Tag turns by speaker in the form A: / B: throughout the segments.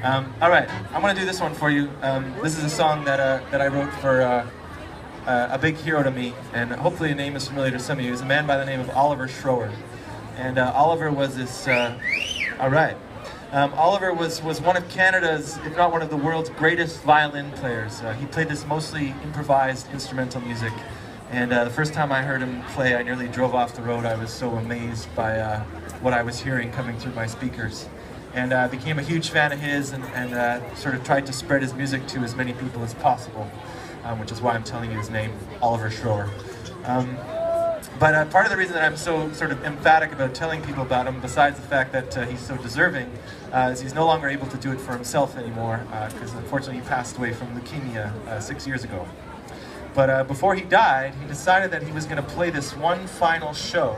A: All right, I'm gonna do this one for you. This is a song that I wrote for a big hero to me, and hopefully the name is familiar to some of you. He's a man by the name of Oliver Schroer, and Oliver was this. All right, Oliver was one of Canada's, if not one of the world's greatest violin players. He played this mostly improvised instrumental music, and the first time I heard him play, I nearly drove off the road. I was so amazed by what I was hearing coming through my speakers. And I became a huge fan of his and sort of tried to spread his music to as many people as possible, which is why I'm telling you his name, Oliver Schroer. But part of the reason that I'm so sort of emphatic about telling people about him, besides the fact that he's so deserving, is he's no longer able to do it for himself anymore, because unfortunately he passed away from leukemia 6 years ago. But before he died, he decided that he was going to play this one final show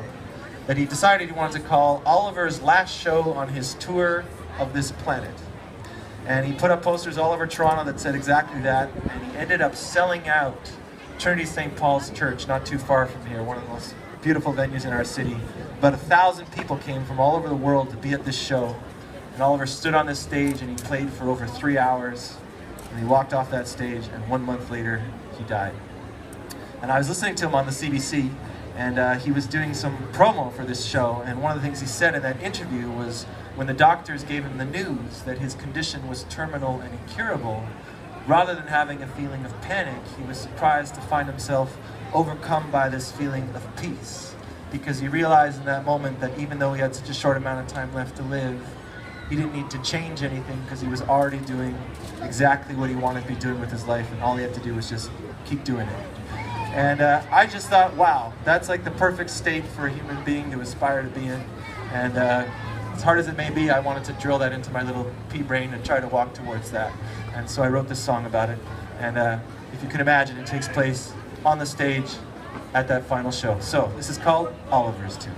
A: that he decided he wanted to call Oliver's last show on his tour of this planet. And he put up posters all over Toronto that said exactly that, and he ended up selling out Trinity St. Paul's Church, not too far from here, one of the most beautiful venues in our city. About 1,000 people came from all over the world to be at this show, and Oliver stood on this stage and he played for over 3 hours, and he walked off that stage, and 1 month later, he died. And I was listening to him on the CBC, and he was doing some promo for this show, and one of the things he said in that interview was when the doctors gave him the news that his condition was terminal and incurable, rather than having a feeling of panic, he was surprised to find himself overcome by this feeling of peace, because he realized in that moment that even though he had such a short amount of time left to live, he didn't need to change anything because he was already doing exactly what he wanted to be doing with his life, and all he had to do was just keep doing it. And I just thought, wow, that's like the perfect state for a human being to aspire to be in. And as hard as it may be, I wanted to drill that into my little pea brain and try to walk towards that. And so I wrote this song about it. And if you can imagine, it takes place on the stage at that final show. So this is called Oliver's Tune.